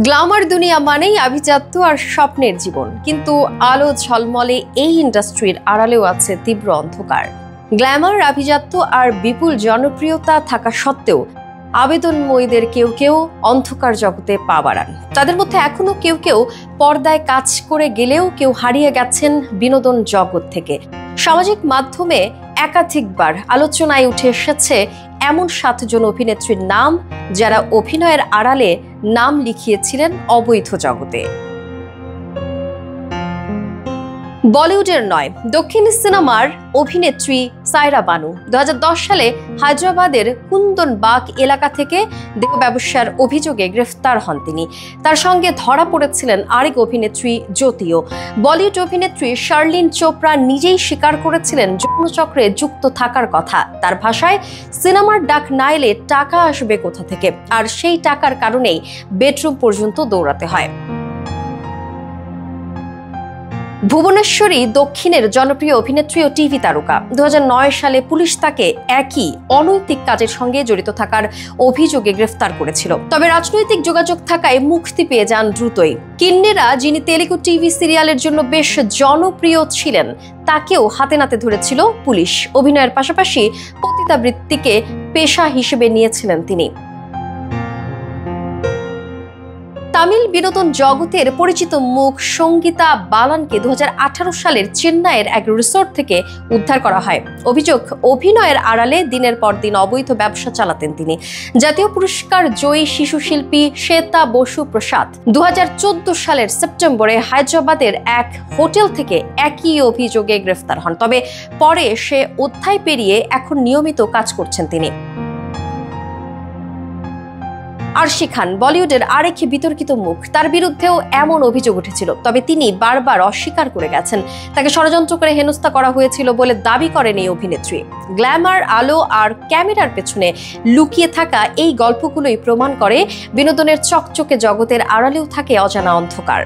Glamour দুনিয়া মানেই আভিজাত্য আর স্বপ্নের জীবন, কিন্তু আলো ঝলমলে এই ইন্ডাস্ট্রির আড়ালেও আছে তীব্র অন্ধকার। গ্ল্যামার, আভিজাত্য আর বিপুল জনপ্রিয়তা থাকা সত্ত্বেও আবেদনময়ীদের কেউ কেউ অন্ধকার জগতে পা বাড়ান। তাদের মধ্যে এখনো কেউ কেউ পর্দায় কাজ করে গেলেও কেউ হারিয়ে গেছেন বিনোদন জগৎ থেকে। সামাজিক মাধ্যমে একাধিকবার আলোচনায় উঠে এসেছে এমন 7 জন অভিনেত্রীর নাম, যারা অভিনয়ের আড়ালে নাম লিখিয়েছিলেন অবৈধ জগতে। বলিউডের নয়, দক্ষিণ সিনেমার অভিনেত্রী সায়রা বানু 2010 সালে হায়দ্রাবাদের কুন্দনবাগ এলাকা থেকে দেহ ব্যবসার অভিযোগে গ্রেফতার হন তিনি। তার সঙ্গে ধরা পড়েছিলেন আরেক অভিনেত্রী জ্যোতিও। বলিউড অভিনেত্রী শার্লিন চোপড়া নিজেই স্বীকার করেছিলেন যৌনচক্রে যুক্ত থাকার কথা। তার ভাষায়, সিনেমার ডাক না এলে টাকা আসবে কোথা থেকে, আর সেই টাকার কারণেই বেডরুম পর্যন্ত দৌড়াতে হয়। ভুবনেশ্বরী দক্ষিণের জনপ্রিয় অভিনেত্রী ও টিভি তারকা। 2009 সালে পুলিশ তাকে একই অনৈতিক কাজের সঙ্গে জড়িত থাকার অভিযোগে গ্রেফতার করেছিল। তবে রাজনৈতিক যোগাযোগ থাকায় মুক্তি পেয়ে যান দ্রুতই। কিন্নেরা, যিনি তেলুগু টিভি সিরিয়ালের জন্য বেশ জনপ্রিয় ছিলেন, তাকেও হাতে নাতে ধরেছিল পুলিশ। অভিনয়ের পাশাপাশি পতিতাবৃত্তিকে পেশা হিসেবে নিয়েছিলেন তিনি। তামিল বিনোদন জগতের পরিচিত মুখ সঙ্গীতা বালানকে 2018 সালের চেন্নাইয়ের এক রিসোর্ট থেকে উদ্ধার করা হয়। অভিযোগ, অভিনয়ের আড়ালে দিনের পর দিন অবৈধ ব্যবসা চালাতেন তিনি। জাতীয় পুরস্কার জয়ী শিশু শিল্পী শ্বেতা বসু প্রসাদ 2014 সালের সেপ্টেম্বরে হায়দ্রাবাদের এক হোটেল থেকে একই অভিযোগে গ্রেফতার হন। তবে পরে সে অধ্যায় পেরিয়ে এখন নিয়মিত কাজ করছেন তিনি। আরশি খান বলিউডের আরেক বিতর্কিত মুখ। তার বিরুদ্ধেও এমন অভিযোগ উঠেছিল, তবে তিনি বারবার অস্বীকার করে গেছেন। তাকে ষড়যন্ত্র করে হেনস্থা করা হয়েছিল বলে দাবি করেন এই অভিনেত্রী। গ্ল্যামার, আলো আর ক্যামেরার পেছনে লুকিয়ে থাকা এই গল্পগুলোই প্রমাণ করে বিনোদনের চকচকে জগতের আড়ালেও থাকে অজানা অন্ধকার।